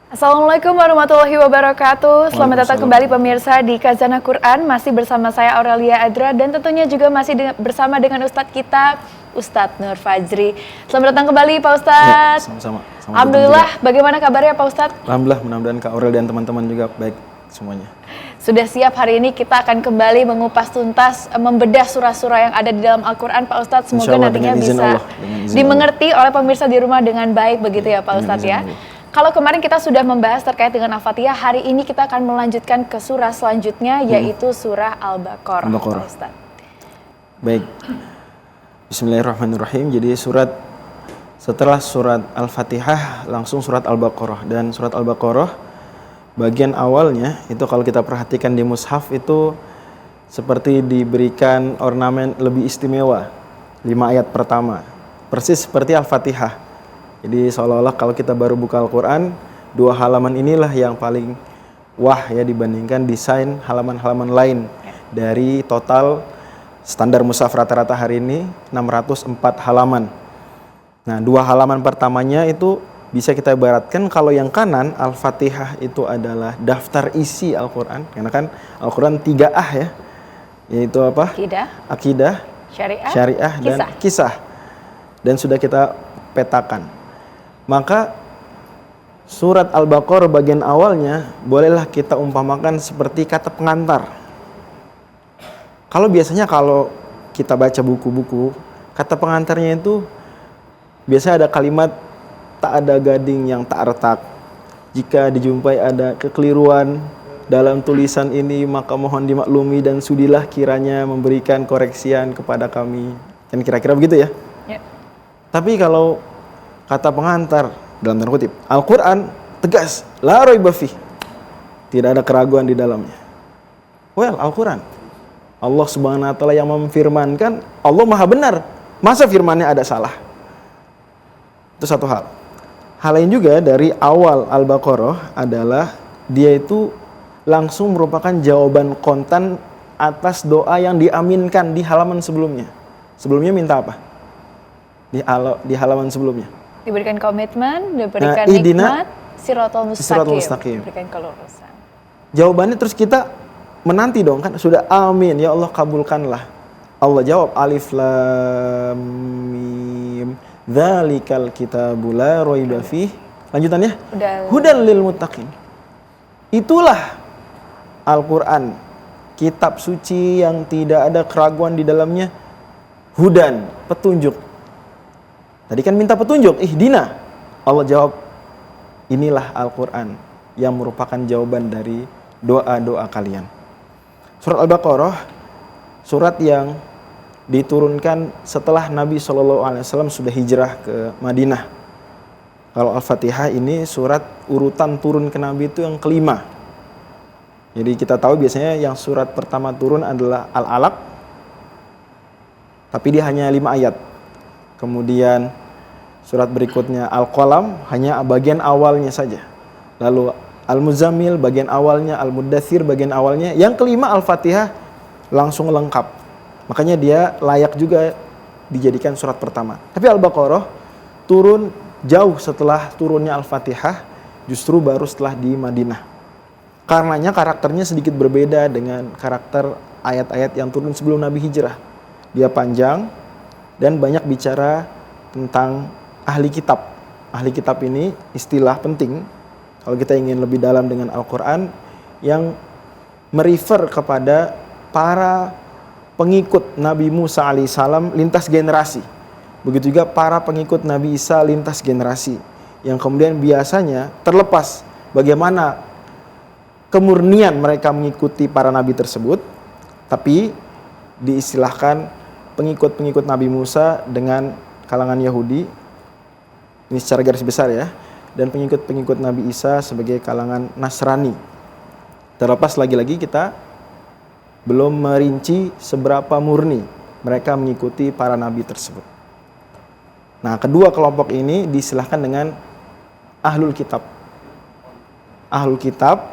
Assalamualaikum warahmatullahi wabarakatuh. Selamat datang kembali pemirsa di Khazanah Quran. Masih bersama saya Aurelia Adra dan tentunya juga masih bersama dengan Ustadz kita, Ustadz Nur Fajri. Selamat datang kembali Pak Ustadz. Ya, sama-sama. Alhamdulillah, bagaimana kabarnya Pak Ustadz? Alhamdulillah, mudah-mudahan Kak Aurel dan teman-teman juga baik semuanya. Sudah siap hari ini kita akan kembali mengupas tuntas, membedah surah-surah yang ada di dalam Al-Quran Pak Ustadz. Semoga nantinya bisa dimengerti oleh pemirsa di rumah dengan baik begitu ya Pak Ustadz ya. Kalau kemarin kita sudah membahas terkait dengan Al-Fatihah, hari ini kita akan melanjutkan ke surah selanjutnya yaitu surah Al-Baqarah. Baik. Bismillahirrahmanirrahim. Jadi setelah surat Al-Fatihah langsung surat Al-Baqarah, dan surat Al-Baqarah bagian awalnya itu kalau kita perhatikan di mushaf itu seperti diberikan ornamen lebih istimewa. 5 ayat pertama persis seperti Al-Fatihah. Jadi seolah-olah kalau kita baru buka Al-Quran, 2 halaman inilah yang paling wah ya dibandingkan desain halaman-halaman lain. Dari total standar mushaf rata-rata hari ini 604 halaman. Nah, 2 halaman pertamanya itu bisa kita ibaratkan kalau yang kanan Al-Fatihah itu adalah daftar isi Al-Quran. Karena kan Al-Quran 3A ya, yaitu apa? Akidah, syariah dan kisah. Dan sudah kita petakan. Maka surat Al-Baqarah bagian awalnya bolehlah kita umpamakan seperti kata pengantar. Kalau biasanya kalau kita baca buku-buku, kata pengantarnya itu biasanya ada kalimat tak ada gading yang tak retak. Jika dijumpai ada kekeliruan dalam tulisan ini, maka mohon dimaklumi dan sudilah kiranya memberikan koreksian kepada kami. Kan kira-kira begitu ya? Ya. Tapi kalau kata pengantar dalam tanda kutip, Al-Quran tegas, la raiba fih, tidak ada keraguan di dalamnya. Well, Al-Quran, Allah Subhanahu wa taala yang memfirmankan, Allah Maha benar. Masa firmannya ada salah? Itu satu hal. Hal lain juga dari awal Al-Baqarah adalah dia itu langsung merupakan jawaban kontan atas doa yang diaminkan di halaman sebelumnya. Sebelumnya minta apa? Di halaman sebelumnya diberikan komitmen, diberikan nikmat, siratal mustaqim, diberikan kelurusan. Jawabannya terus kita menanti dong kan, sudah amin, ya Allah kabulkanlah. Allah jawab alif lam mim, dzalikal kitabu la raiba fih. Lanjutannya hudal lil muttaqin. Itulah Al-Quran, kitab suci yang tidak ada keraguan di dalamnya. Hudan, petunjuk. Tadi kan minta petunjuk, ihdina. Allah jawab, inilah Al-Quran yang merupakan jawaban dari doa-doa kalian. Surat Al-Baqarah, surat yang diturunkan setelah Nabi SAW sudah hijrah ke Madinah. Kalau Al-Fatihah ini surat urutan turun ke Nabi itu yang kelima. Jadi kita tahu biasanya yang surat pertama turun adalah Al-Alaq, tapi dia hanya 5 ayat. Kemudian surat berikutnya Al-Qalam, hanya bagian awalnya saja. Lalu Al-Muzammil bagian awalnya, Al-Muddathir bagian awalnya. Yang kelima Al-Fatihah langsung lengkap. Makanya dia layak juga dijadikan surat pertama. Tapi Al-Baqarah turun jauh setelah turunnya Al-Fatihah, justru baru setelah di Madinah. Karenanya karakternya sedikit berbeda dengan karakter ayat-ayat yang turun sebelum Nabi hijrah. Dia panjang dan banyak bicara tentang ahli kitab. Ahli kitab ini istilah penting kalau kita ingin lebih dalam dengan Al-Quran, yang merefer kepada para pengikut Nabi Musa alaihissalam lintas generasi. Begitu juga para pengikut Nabi Isa lintas generasi, yang kemudian biasanya terlepas bagaimana kemurnian mereka mengikuti para nabi tersebut, tapi diistilahkan pengikut-pengikut Nabi Musa dengan kalangan Yahudi, ini secara garis besar ya, dan pengikut-pengikut Nabi Isa sebagai kalangan Nasrani. Terlepas lagi-lagi kita belum merinci seberapa murni mereka mengikuti para nabi tersebut. Nah, kedua kelompok ini diistilahkan dengan Ahlul Kitab. Ahlul Kitab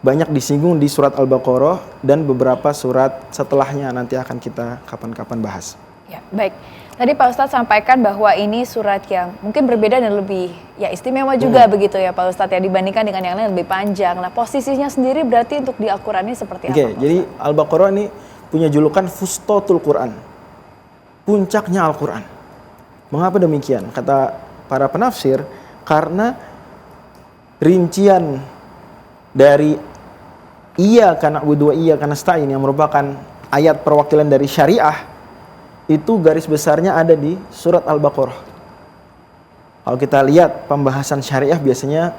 banyak disinggung di surat Al-Baqarah dan beberapa surat setelahnya, nanti akan kita kapan-kapan bahas. Ya, baik. Tadi Pak Ustadz sampaikan bahwa ini surat yang mungkin berbeda dan lebih ya istimewa juga begitu ya Pak Ustadz ya, dibandingkan dengan yang lain lebih panjang. Nah, posisinya sendiri berarti untuk di Al-Qur'an ini seperti apa Pak Jadi Al-Baqarah ini punya julukan Fustatul Quran, puncaknya Al-Quran. Mengapa demikian? Kata para penafsir, karena rincian dari Iyyaka na'budu wa iyyaka nasta'in yang merupakan ayat perwakilan dari syariah, itu garis besarnya ada di surat Al-Baqarah. Kalau kita lihat pembahasan syariah biasanya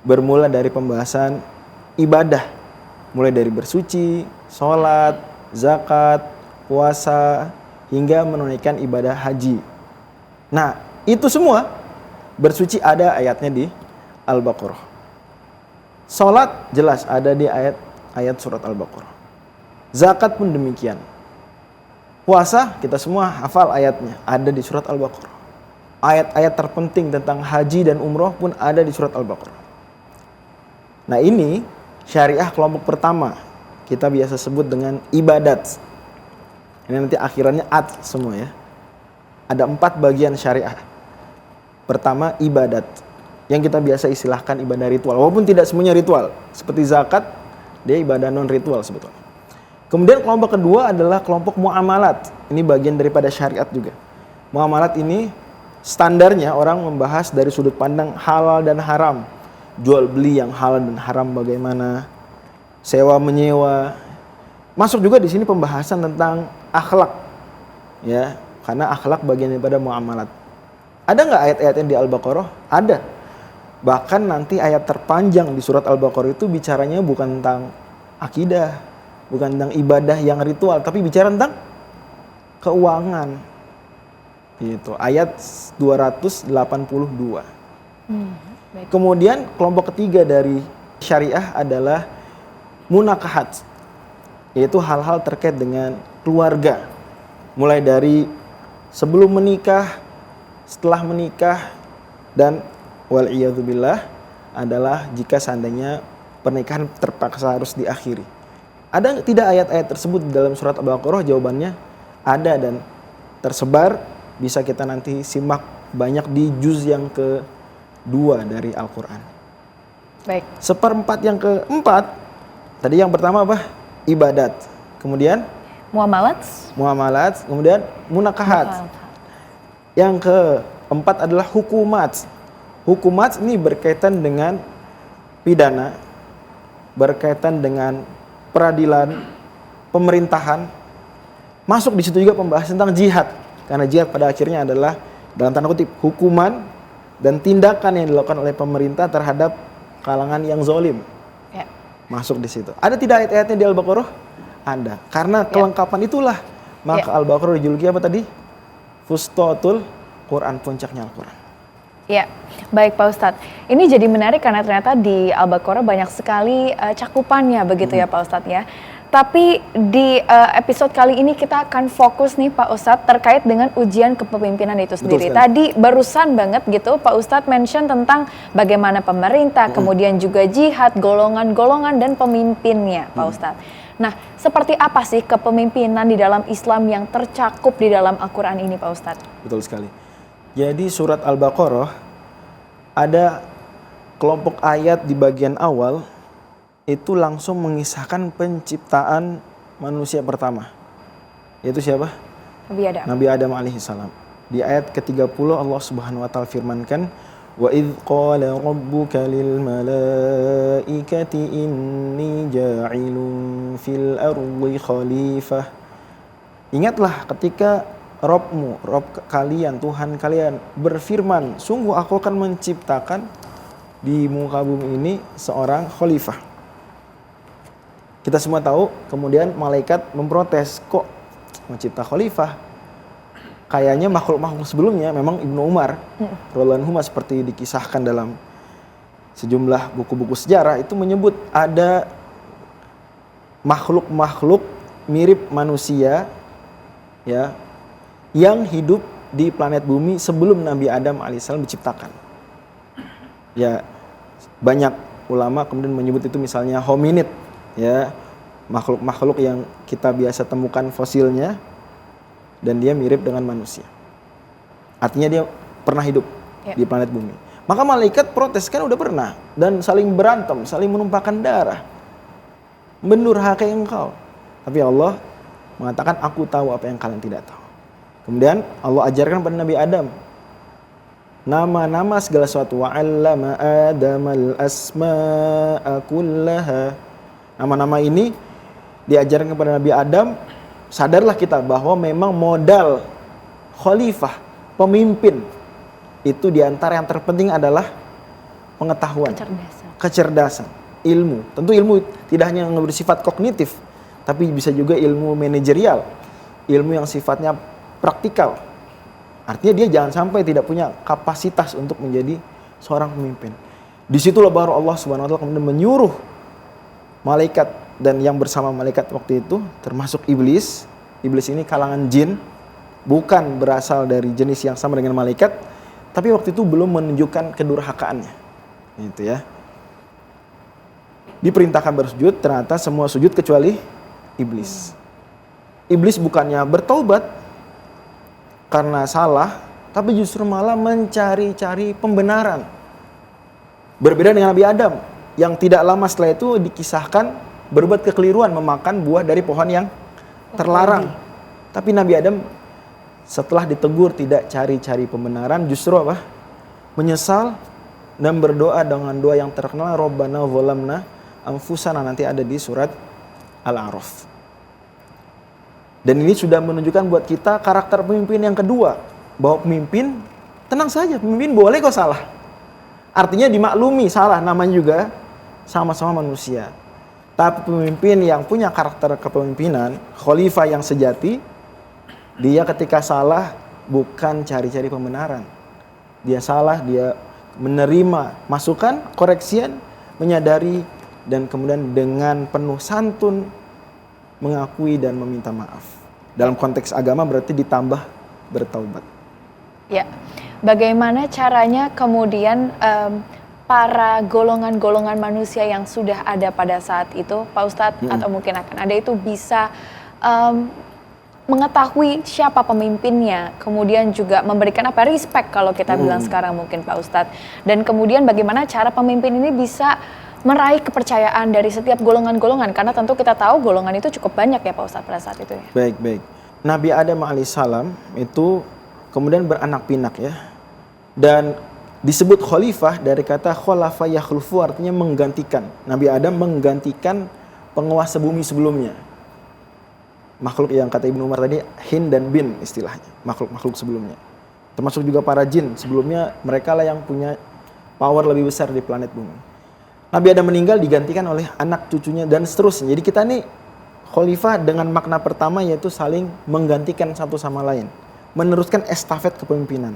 bermula dari pembahasan ibadah, mulai dari bersuci, sholat, zakat, puasa, hingga menunaikan ibadah haji. Nah, itu semua bersuci ada ayatnya di Al-Baqarah. Sholat jelas ada di ayat surat Al-Baqarah. Zakat pun demikian. Puasa kita semua hafal ayatnya, ada di surat Al-Baqarah. Ayat-ayat terpenting tentang haji dan umroh pun ada di surat Al-Baqarah. Nah, ini syariah kelompok pertama, kita biasa sebut dengan ibadat. Ini nanti akhirannya at semua ya. Ada 4 bagian syariah. Pertama ibadat, yang kita biasa istilahkan ibadah ritual, walaupun tidak semuanya ritual. Seperti zakat, dia ibadah non ritual sebetulnya. Kemudian kelompok kedua adalah kelompok muamalat. Ini bagian daripada syariat juga. Muamalat ini standarnya orang membahas dari sudut pandang halal dan haram. Jual beli yang halal dan haram bagaimana, sewa menyewa. Masuk juga di sini pembahasan tentang akhlak. Ya, karena akhlak bagian daripada muamalat. Ada nggak ayat-ayatnya di Al-Baqarah? Ada. Bahkan nanti ayat terpanjang di surat Al-Baqarah itu bicaranya bukan tentang akidah, bukan tentang ibadah yang ritual, tapi bicara tentang keuangan. Gitu. Ayat 282. Kemudian kelompok ketiga dari syariah adalah munakahat, yaitu hal-hal terkait dengan keluarga. Mulai dari sebelum menikah, setelah menikah, dan wal'iyadzubillah adalah jika seandainya pernikahan terpaksa harus diakhiri. Ada tidak ayat-ayat tersebut di dalam surat Al-Baqarah? Jawabannya ada dan tersebar, bisa kita nanti simak banyak di juz yang kedua dari Al-Quran. Baik. Seperempat yang keempat, tadi yang pertama apa? Ibadat. Kemudian muamalat, kemudian munakahat. Yang keempat adalah hukumat. Hukumat ini berkaitan dengan pidana, berkaitan dengan peradilan, pemerintahan. Masuk di situ juga pembahasan tentang jihad. Karena jihad pada akhirnya adalah dalam tanda kutip hukuman dan tindakan yang dilakukan oleh pemerintah terhadap kalangan yang zalim. Ya. Masuk di situ. Ada tidak ayat-ayatnya di Al-Baqarah? Ada. Karena kelengkapan itulah maka Al-Baqarah dijuluki apa tadi? Fustatul Quran, puncaknya Al-Quran. Ya, baik Pak Ustadz. Ini jadi menarik karena ternyata di Al-Baqarah banyak sekali cakupannya begitu ya Pak Ustadz ya. Tapi di episode kali ini kita akan fokus nih Pak Ustadz terkait dengan ujian kepemimpinan itu sendiri. Tadi barusan banget gitu Pak Ustadz mention tentang bagaimana pemerintah, kemudian juga jihad, golongan-golongan dan pemimpinnya Pak Ustadz. Nah, seperti apa sih kepemimpinan di dalam Islam yang tercakup di dalam Al-Quran ini Pak Ustadz? Betul sekali. Jadi surat Al-Baqarah ada kelompok ayat di bagian awal itu langsung mengisahkan penciptaan manusia pertama. Yaitu siapa? Nabi Adam alaihissalam. Di ayat ke-30 Allah Subhanahu wa taala firmankan, "Wa idz qala rabbuka lil malaikati inni ja'ilun fil ardi khalifah." Ingatlah ketika Rob kalian, Tuhan kalian berfirman, sungguh aku akan menciptakan di muka bumi ini seorang khalifah. Kita semua tahu, kemudian malaikat memprotes, kok mencipta khalifah? Kayaknya makhluk-makhluk sebelumnya, memang Ibnu Umar, radhiyallahu anhu seperti dikisahkan dalam sejumlah buku-buku sejarah, itu menyebut ada makhluk-makhluk mirip manusia, ya, yang hidup di planet bumi sebelum Nabi Adam alaihissalam diciptakan. Ya, banyak ulama kemudian menyebut itu misalnya hominid, ya, makhluk-makhluk yang kita biasa temukan fosilnya. dan dia mirip dengan manusia. Artinya dia pernah hidup di planet bumi. Maka malaikat protes, kan udah pernah, dan saling berantem, saling menumpahkan darah, mendurhakai engkau. Tapi Allah mengatakan, aku tahu apa yang kalian tidak tahu. Kemudian Allah ajarkan pada Nabi Adam nama-nama segala sesuatu. Wa 'allama Adamal asma'a kullaha. Nama-nama ini diajarkan kepada Nabi Adam. Sadarlah kita bahwa memang modal khalifah, pemimpin, itu diantara yang terpenting adalah pengetahuan, kecerdasan, ilmu. Tentu ilmu tidak hanya yang bersifat kognitif, tapi bisa juga ilmu manajerial, ilmu yang sifatnya praktikal. Artinya dia jangan sampai tidak punya kapasitas untuk menjadi seorang pemimpin. Disitulah baru Allah Subhanahu Wa Taala kemudian menyuruh malaikat dan yang bersama malaikat waktu itu, termasuk iblis. Iblis ini kalangan jin, bukan berasal dari jenis yang sama dengan malaikat, tapi waktu itu belum menunjukkan kedurhakaannya. Gitu ya. Diperintahkan bersujud, ternyata semua sujud kecuali iblis. Iblis bukannya bertaubat karena salah, tapi justru malah mencari-cari pembenaran. Berbeda dengan Nabi Adam, yang tidak lama setelah itu dikisahkan berbuat kekeliruan memakan buah dari pohon yang terlarang. Tapi Nabi Adam setelah ditegur tidak cari-cari pembenaran, justru apa? Menyesal dan berdoa dengan doa yang terkenal, Rabbana zalamna anfusana, nanti ada di surat Al-A'raf. Dan ini sudah menunjukkan buat kita karakter pemimpin yang kedua, bahwa pemimpin tenang saja, pemimpin boleh kok salah. Artinya dimaklumi salah, namanya juga sama-sama manusia. Tapi pemimpin yang punya karakter kepemimpinan, khalifah yang sejati, dia ketika salah bukan cari-cari pembenaran. Dia salah, dia menerima masukan, koreksian, menyadari, dan kemudian dengan penuh santun mengakui dan meminta maaf. Dalam konteks agama berarti ditambah bertaubat. Ya, bagaimana caranya kemudian para golongan-golongan manusia yang sudah ada pada saat itu, Pak Ustadz, atau mungkin akan ada itu bisa mengetahui siapa pemimpinnya, kemudian juga memberikan respect kalau kita bilang sekarang mungkin Pak Ustadz. Dan kemudian bagaimana cara pemimpin ini bisa meraih kepercayaan dari setiap golongan-golongan, karena tentu kita tahu golongan itu cukup banyak ya Pak Ustadz pada saat itu ya. Baik. Nabi Adam alaihissalam itu kemudian beranak pinak ya, dan disebut khalifah dari kata khalafa yakhlufu, artinya menggantikan. Nabi Adam menggantikan penguasa bumi sebelumnya. Makhluk yang kata Ibnu Umar tadi hin dan bin istilahnya, makhluk-makhluk sebelumnya. Termasuk juga para jin sebelumnya, mereka lah yang punya power lebih besar di planet bumi. Nabi Adam meninggal digantikan oleh anak cucunya dan seterusnya. Jadi kita nih khalifah dengan makna pertama yaitu saling menggantikan satu sama lain, meneruskan estafet kepemimpinan.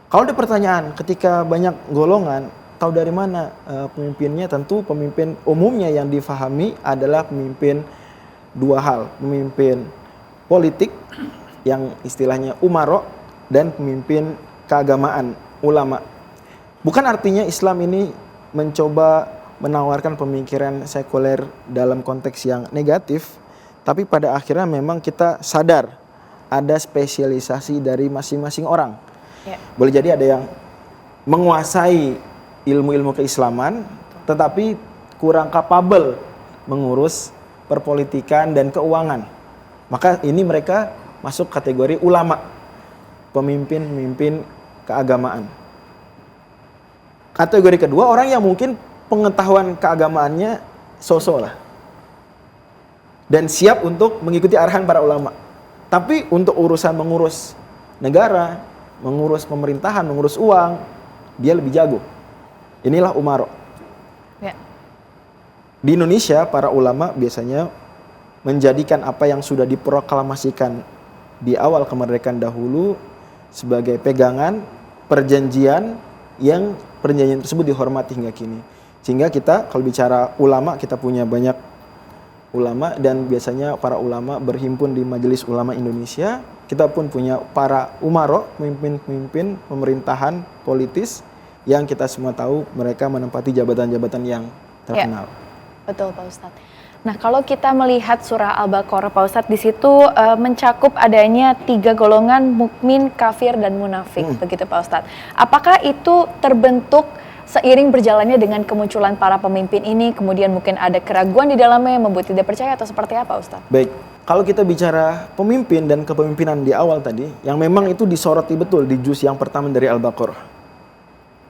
Kalau ada pertanyaan ketika banyak golongan, tahu dari mana pemimpinnya? Tentu pemimpin umumnya yang difahami adalah pemimpin dua hal, pemimpin politik yang istilahnya umaro dan pemimpin keagamaan, ulama. Bukan artinya Islam ini mencoba menawarkan pemikiran sekuler dalam konteks yang negatif, tapi pada akhirnya memang kita sadar ada spesialisasi dari masing-masing orang. Boleh jadi ada yang menguasai ilmu-ilmu keislaman, tetapi kurang kapabel mengurus perpolitikan dan keuangan. Maka ini mereka masuk kategori ulama, pemimpin-pemimpin keagamaan. Kategori kedua, orang yang mungkin pengetahuan keagamaannya so-so lah, dan siap untuk mengikuti arahan para ulama. Tapi untuk urusan mengurus negara, mengurus pemerintahan, mengurus uang, dia lebih jago. Inilah umaro. Ya. Di Indonesia, para ulama biasanya menjadikan apa yang sudah diproklamasikan di awal kemerdekaan dahulu sebagai pegangan, perjanjian yang perjanjian tersebut dihormati hingga kini. Sehingga kita kalau bicara ulama, kita punya banyak ulama, dan biasanya para ulama berhimpun di Majelis Ulama Indonesia. Kita pun punya para umaro, pemimpin-pemimpin pemerintahan politis yang kita semua tahu mereka menempati jabatan-jabatan yang terkenal. Ya, betul Pak Ustadz. Nah, kalau kita melihat surah Al-Baqarah, Pak Ustadz, di situ mencakup adanya 3 golongan mukmin, kafir, dan munafik, begitu Pak Ustadz. Apakah itu terbentuk seiring berjalannya dengan kemunculan para pemimpin ini, kemudian mungkin ada keraguan di dalamnya yang membuat tidak percaya, atau seperti apa Ustadz? Baik, kalau kita bicara pemimpin dan kepemimpinan di awal tadi, yang memang itu disoroti betul di juz yang pertama dari Al-Baqarah.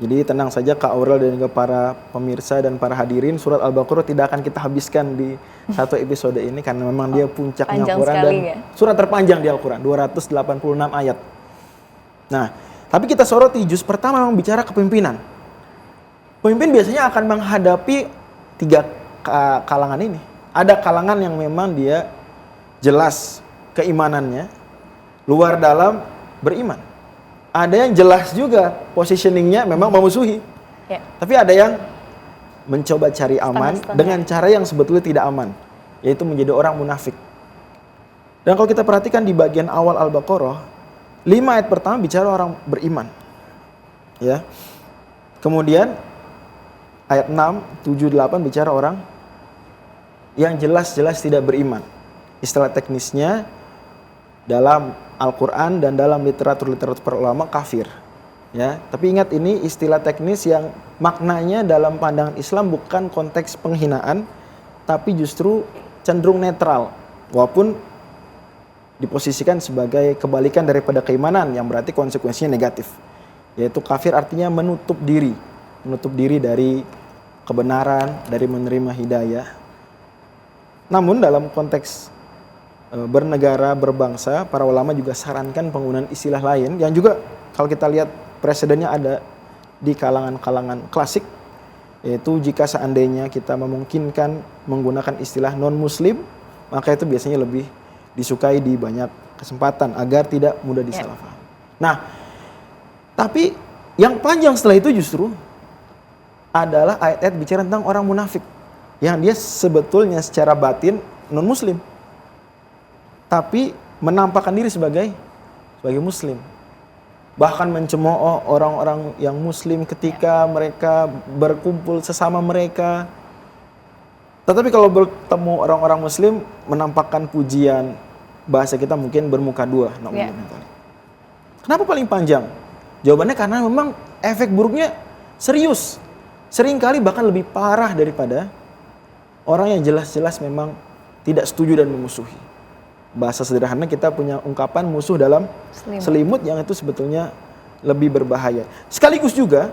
Jadi tenang saja Kak Aurel dan juga para pemirsa dan para hadirin, surat Al-Baqarah tidak akan kita habiskan di satu episode ini karena memang dia puncaknya Al-Quran dan surat terpanjang di Al-Quran, 286 ayat. Nah, tapi kita soroti juz pertama memang bicara kepemimpinan. Pemimpin biasanya akan menghadapi 3 kalangan ini. Ada kalangan yang memang dia jelas keimanannya, luar dalam beriman. Ada yang jelas juga positioningnya memang memusuhi. Ya. Tapi ada yang mencoba cari aman dengan cara yang sebetulnya tidak aman, yaitu menjadi orang munafik. Dan kalau kita perhatikan di bagian awal Al-Baqarah, 5 ayat pertama bicara orang beriman. Ya. Kemudian ayat 6, 7, 8 bicara orang yang jelas-jelas tidak beriman. Istilah teknisnya dalam Al-Quran dan dalam literatur-literatur para ulama kafir. Ya, tapi ingat ini istilah teknis yang maknanya dalam pandangan Islam bukan konteks penghinaan, tapi justru cenderung netral, walaupun diposisikan sebagai kebalikan daripada keimanan yang berarti konsekuensinya negatif. Yaitu kafir artinya menutup diri dari kebenaran, dari menerima hidayah. Namun dalam konteks bernegara, berbangsa, para ulama juga sarankan penggunaan istilah lain yang juga kalau kita lihat presidennya ada di kalangan-kalangan klasik, yaitu jika seandainya kita memungkinkan menggunakan istilah non-muslim, maka itu biasanya lebih disukai di banyak kesempatan agar tidak mudah disalahpahami. Nah, tapi yang panjang setelah itu justru adalah ayat-ayat bicara tentang orang munafik yang dia sebetulnya secara batin non-muslim, tapi menampakkan diri sebagai muslim. Bahkan mencemooh orang-orang yang muslim ketika mereka berkumpul sesama mereka. Tetapi kalau bertemu orang-orang muslim menampakkan pujian, bahasa kita mungkin bermuka dua. Kenapa paling panjang? Jawabannya karena memang efek buruknya serius. Seringkali bahkan lebih parah daripada orang yang jelas-jelas memang tidak setuju dan memusuhi. Bahasa sederhana kita punya ungkapan musuh dalam selimut yang itu sebetulnya lebih berbahaya. Sekaligus juga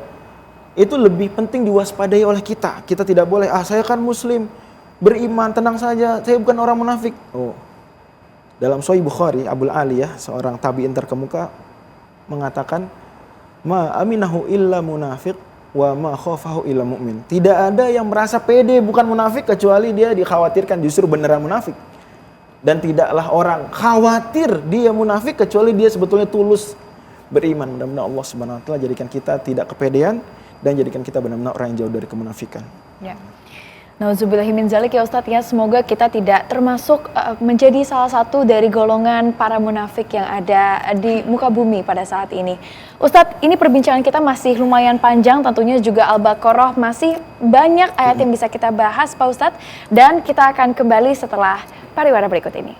itu lebih penting diwaspadai oleh kita. Kita tidak boleh, saya kan muslim, beriman, tenang saja, saya bukan orang munafik. Dalam Sahih Bukhari, Abul Aliyah, seorang tabi'in terkemuka, mengatakan, ma aminahu illa munafiq wa ma khafahu illa mu'min. Tidak ada yang merasa pede bukan munafik kecuali dia dikhawatirkan justru beneran munafik. Dan tidaklah orang khawatir dia munafik kecuali dia sebetulnya tulus beriman. Mudah-mudahan Allah Subhanahu wa taala jadikan kita tidak kepedean dan jadikan kita benar-benar orang yang jauh dari kemunafikan. Ya. Nauzubillahi min dzalik ya Ustadz ya, semoga kita tidak termasuk menjadi salah satu dari golongan para munafik yang ada di muka bumi pada saat ini. Ustadz, ini perbincangan kita masih lumayan panjang, tentunya juga Al-Baqarah masih banyak ayat yang bisa kita bahas Pak Ustadz, dan kita akan kembali setelah pariwara berikut ini.